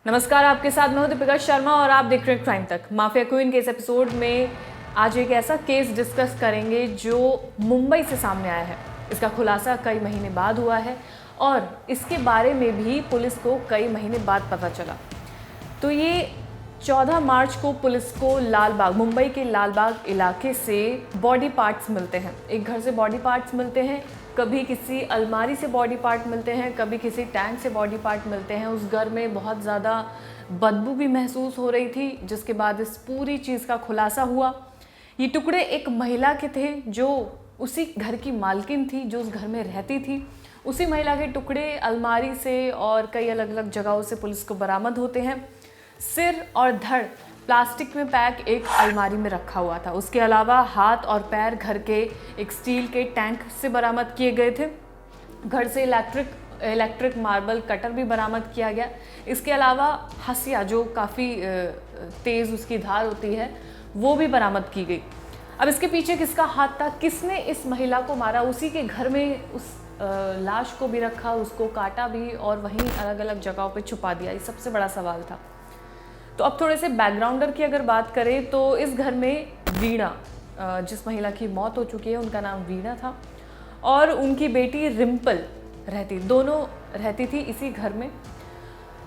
नमस्कार, आपके साथ मैं हूं दीपिका शर्मा और आप देख रहे हैं क्राइम तक। माफिया क्वीन के इस एपिसोड में आज एक ऐसा केस डिस्कस करेंगे जो मुंबई से सामने आया है। इसका खुलासा कई महीने बाद हुआ है और इसके बारे में भी पुलिस को कई महीने बाद पता चला। तो ये 14 मार्च को पुलिस को लालबाग, मुंबई के लालबाग इलाके से बॉडी पार्ट्स मिलते हैं। एक घर से बॉडी पार्ट्स मिलते हैं, कभी किसी अलमारी से बॉडी पार्ट मिलते हैं, कभी किसी टैंक से बॉडी पार्ट मिलते हैं। उस घर में बहुत ज़्यादा बदबू भी महसूस हो रही थी, जिसके बाद इस पूरी चीज़ का खुलासा हुआ। ये टुकड़े एक महिला के थे जो उसी घर की मालकिन थी, जो उस घर में रहती थी। उसी महिला के टुकड़े अलमारी से और कई अलग अलग जगहों से पुलिस को बरामद होते हैं। सिर और धड़ प्लास्टिक में पैक एक अलमारी में रखा हुआ था। उसके अलावा हाथ और पैर घर के एक स्टील के टैंक से बरामद किए गए थे। घर से इलेक्ट्रिक मार्बल कटर भी बरामद किया गया। इसके अलावा हंसिया, जो काफ़ी तेज़ उसकी धार होती है, वो भी बरामद की गई। अब इसके पीछे किसका हाथ था, किसने इस महिला को मारा? उसी के घर में उस लाश को भी रखा, उसको काटा भी और वहीं अलग अलग जगहों पे छुपा दिया। ये सबसे बड़ा सवाल था। तो अब थोड़े से बैकग्राउंडर की अगर बात करें तो इस घर में वीणा, जिस महिला की मौत हो चुकी है, उनका नाम वीणा था और उनकी बेटी रिम्पल दोनों रहती थी इसी घर में।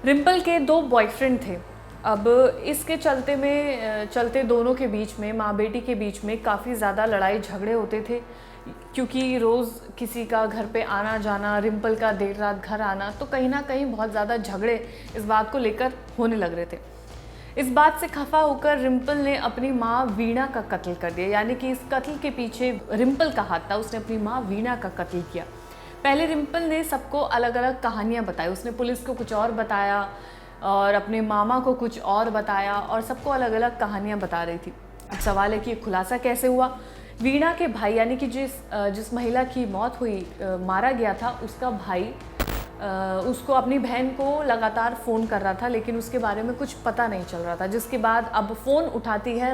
रिम्पल के 2 बॉयफ्रेंड थे। अब इसके चलते दोनों के बीच में, माँ बेटी के बीच में काफ़ी ज़्यादा लड़ाई झगड़े होते थे, क्योंकि रोज़ किसी का घर पे आना जाना, रिम्पल का देर रात घर आना, तो कहीं ना कहीं बहुत ज़्यादा झगड़े इस बात को लेकर होने लग रहे थे। इस बात से खफा होकर रिम्पल ने अपनी माँ वीणा का कत्ल कर दिया, यानी कि इस कत्ल के पीछे रिम्पल का हाथ था। उसने अपनी माँ वीणा का कत्ल किया। पहले रिम्पल ने सबको अलग अलग कहानियाँ बताई। उसने पुलिस को कुछ और बताया और अपने मामा को कुछ और बताया और सबको अलग अलग कहानियाँ बता रही थी। अब सवाल है कि खुलासा कैसे हुआ? वीणा के भाई, यानी कि जिस महिला की मौत हुई, मारा गया था, उसका भाई उसको अपनी बहन को लगातार फ़ोन कर रहा था, लेकिन उसके बारे में कुछ पता नहीं चल रहा था। जिसके बाद अब फ़ोन उठाती है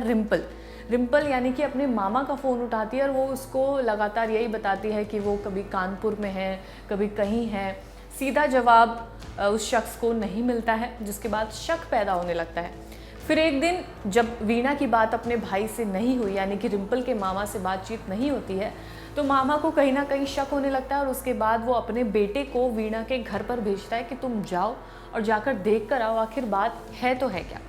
रिम्पल यानी कि अपने मामा का फ़ोन उठाती है और वो उसको लगातार यही बताती है कि वो कभी कानपुर में है, कभी कहीं है। सीधा जवाब उस शख्स को नहीं मिलता है, जिसके बाद शक पैदा होने लगता है। फिर एक दिन जब वीणा की बात अपने भाई से नहीं हुई, यानी कि रिम्पल के मामा से बातचीत नहीं होती है, तो मामा को कहीं ना कहीं शक होने लगता है और उसके बाद वो अपने बेटे को वीणा के घर पर भेजता है कि तुम जाओ और जाकर देख कर आओ, आखिर बात है तो है क्या।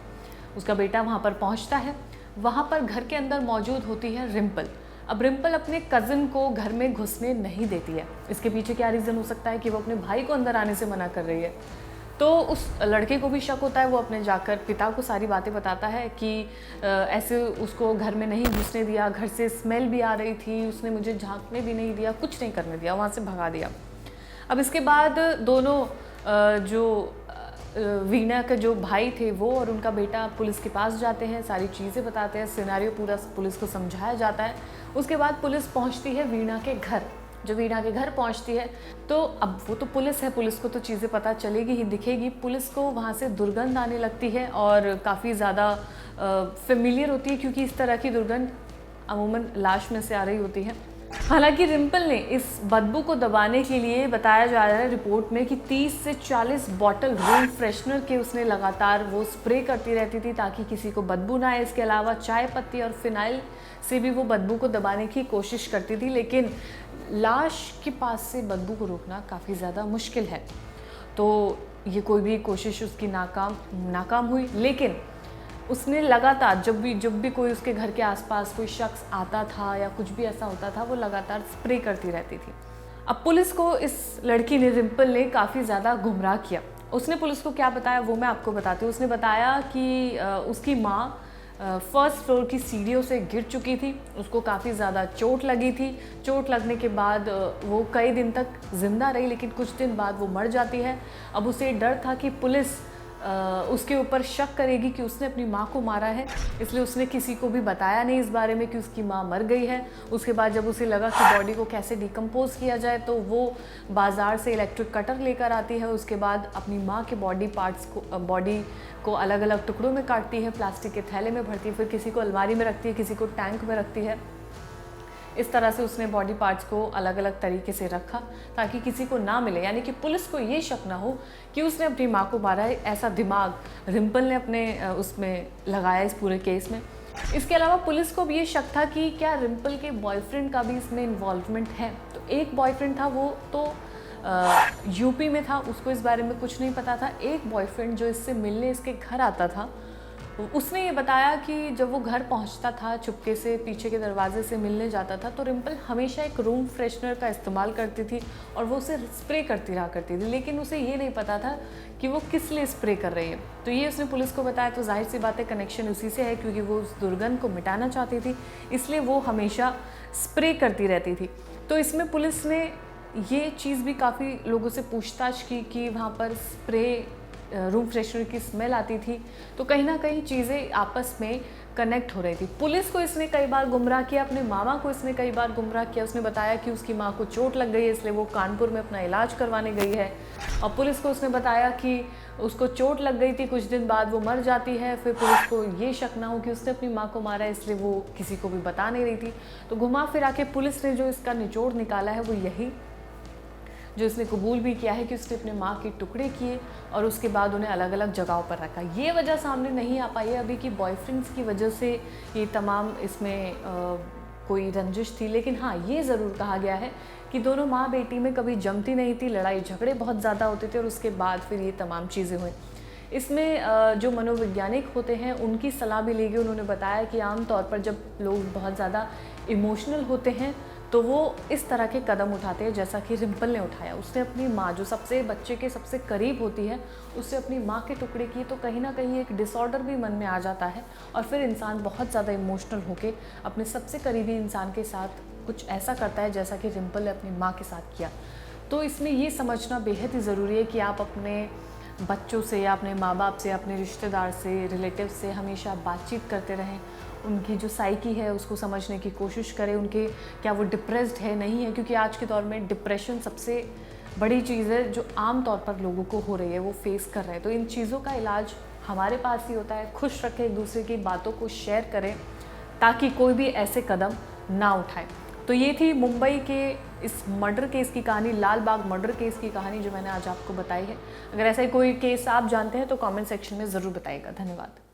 उसका बेटा वहाँ पर पहुँचता है। वहाँ पर घर के अंदर मौजूद होती है रिम्पल। अब रिम्पल अपने कज़न को घर में घुसने नहीं देती है। इसके पीछे क्या रीज़न हो सकता है कि वो अपने भाई को अंदर आने से मना कर रही है? तो उस लड़के को भी शक होता है। वो अपने जाकर पिता को सारी बातें बताता है कि ऐसे उसको घर में नहीं घुसने दिया, घर से स्मेल भी आ रही थी, उसने मुझे झांकने भी नहीं दिया, कुछ नहीं करने दिया, वहाँ से भगा दिया। अब इसके बाद दोनों जो वीणा के जो भाई थे वो और उनका बेटा पुलिस के पास जाते हैं, सारी चीज़ें बताते हैं, सिनेरियो पूरा पुलिस को समझाया जाता है। उसके बाद पुलिस पहुँचती है वीणा के घर। जब वीणा के घर पहुंचती है तो अब वो तो पुलिस है, पुलिस को तो चीज़ें पता चलेगी ही, दिखेगी। पुलिस को वहाँ से दुर्गंध आने लगती है और काफ़ी ज़्यादा फेमिलियर होती है, क्योंकि इस तरह की दुर्गंध अमूमन लाश में से आ रही होती है। हालांकि रिम्पल ने इस बदबू को दबाने के लिए, बताया जा रहा है रिपोर्ट में, कि 30 से 40 बॉटल रूम फ्रेशनर के उसने लगातार वो स्प्रे करती रहती थी ताकि किसी को बदबू ना आए। इसके अलावा चाय पत्ती और फिनाइल से भी वो बदबू को दबाने की कोशिश करती थी, लेकिन लाश के पास से बदबू को रोकना काफ़ी ज़्यादा मुश्किल है। तो ये कोई भी कोशिश उसकी नाकाम हुई। लेकिन उसने लगातार जब भी कोई उसके घर के आसपास कोई शख्स आता था या कुछ भी ऐसा होता था, वो लगातार स्प्रे करती रहती थी। अब पुलिस को इस लड़की ने, रिम्पल ने, काफ़ी ज़्यादा गुमराह किया। उसने पुलिस को क्या बताया वो मैं आपको बताती हूँ। उसने बताया कि उसकी माँ फर्स्ट फ्लोर की सीढ़ियों से गिर चुकी थी, उसको काफ़ी ज़्यादा चोट लगी थी। चोट लगने के बाद वो कई दिन तक जिंदा रही, लेकिन कुछ दिन बाद वो मर जाती है। अब उसे डर था कि पुलिस उसके ऊपर शक करेगी कि उसने अपनी माँ को मारा है, इसलिए उसने किसी को भी बताया नहीं इस बारे में कि उसकी माँ मर गई है। उसके बाद जब उसे लगा कि बॉडी को कैसे डिकम्पोज किया जाए, तो वो बाज़ार से इलेक्ट्रिक कटर लेकर आती है। उसके बाद अपनी माँ के बॉडी को अलग अलग टुकड़ों में काटती है, प्लास्टिक के थैले में भरती है, फिर किसी को अलमारी में रखती है, किसी को टैंक में रखती है। इस तरह से उसने बॉडी पार्ट्स को अलग अलग तरीके से रखा ताकि किसी को ना मिले, यानी कि पुलिस को ये शक ना हो कि उसने अपनी माँ को मारा है। ऐसा दिमाग रिम्पल ने अपने उसमें लगाया इस पूरे केस में। इसके अलावा पुलिस को भी ये शक था कि क्या रिम्पल के बॉयफ्रेंड का भी इसमें इन्वॉल्वमेंट है। तो एक बॉयफ्रेंड था, वो तो यूपी में था, उसको इस बारे में कुछ नहीं पता था। एक बॉयफ्रेंड जो इससे मिलने इसके घर आता था, उसने ये बताया कि जब वो घर पहुंचता था चुपके से पीछे के दरवाजे से मिलने जाता था तो रिम्पल हमेशा एक रूम फ्रेशनर का इस्तेमाल करती थी और वो उसे स्प्रे करती रहा करती थी, लेकिन उसे ये नहीं पता था कि वो किस लिए स्प्रे कर रही है। तो ये उसने पुलिस को बताया, तो जाहिर सी बात है कनेक्शन उसी से है, क्योंकि वो उस दुर्गंध को मिटाना चाहती थी, इसलिए वो हमेशा स्प्रे करती रहती थी। तो इसमें पुलिस ने ये चीज़ भी काफ़ी लोगों से पूछताछ की कि वहाँ पर स्प्रे रूम फ्रेशनर की स्मेल आती थी, तो कहीं ना कहीं चीज़ें आपस में कनेक्ट हो रही थी। पुलिस को इसने कई बार गुमराह किया, अपने मामा को इसने कई बार गुमराह किया। उसने बताया कि उसकी माँ को चोट लग गई है, इसलिए वो कानपुर में अपना इलाज करवाने गई है, और पुलिस को उसने बताया कि उसको चोट लग गई थी, कुछ दिन बाद वो मर जाती है। फिर पुलिस को ये शक ना हो कि उसने अपनी माँ को मारा है, इसलिए वो किसी को भी बता नहीं रही थी। तो घुमा फिरा के पुलिस ने जो इसका निचोड़ निकाला है वो यही, जो इसने कबूल भी किया है कि उसने अपने माँ के टुकड़े किए और उसके बाद उन्हें अलग अलग जगहों पर रखा। ये वजह सामने नहीं आ पाई है अभी कि बॉयफ्रेंड्स की वजह से ये तमाम इसमें कोई रंजिश थी, लेकिन हाँ ये ज़रूर कहा गया है कि दोनों माँ बेटी में कभी जमती नहीं थी, लड़ाई झगड़े बहुत ज़्यादा होते थे और उसके बाद फिर ये तमाम चीज़ें हुई। इसमें जो मनोवैज्ञानिक होते हैं उनकी सलाह भी ली गई। उन्होंने बताया कि आम तौर पर जब लोग बहुत ज़्यादा इमोशनल होते हैं तो वो इस तरह के कदम उठाते हैं जैसा कि रिम्पल ने उठाया। उसने अपनी माँ, जो सबसे बच्चे के सबसे करीब होती है, उससे अपनी माँ के टुकड़े किए, तो कहीं ना कहीं एक डिसऑर्डर भी मन में आ जाता है और फिर इंसान बहुत ज़्यादा इमोशनल होकर अपने सबसे करीबी इंसान के साथ कुछ ऐसा करता है जैसा कि रिम्पल ने अपनी माँ के साथ किया। तो इसमें ये समझना बेहद ही ज़रूरी है कि आप अपने बच्चों से या अपने माँ बाप से, अपने रिश्तेदार से, रिलेटिव से हमेशा बातचीत करते रहें, उनकी जो साइकी है उसको समझने की कोशिश करें, उनके क्या वो डिप्रेस्ड है नहीं है, क्योंकि आज के दौर में डिप्रेशन सबसे बड़ी चीज़ है जो आम तौर पर लोगों को हो रही है, वो फेस कर रहे हैं। तो इन चीज़ों का इलाज हमारे पास ही होता है। खुश रखें, एक दूसरे की बातों को शेयर करें ताकि कोई भी ऐसे कदम ना उठाए। तो ये थी मुंबई के इस मर्डर केस की कहानी, लाल बाग मर्डर केस की कहानी जो मैंने आज आपको बताई है। अगर ऐसा ही कोई केस आप जानते हैं तो कमेंट सेक्शन में ज़रूर बताइएगा। धन्यवाद।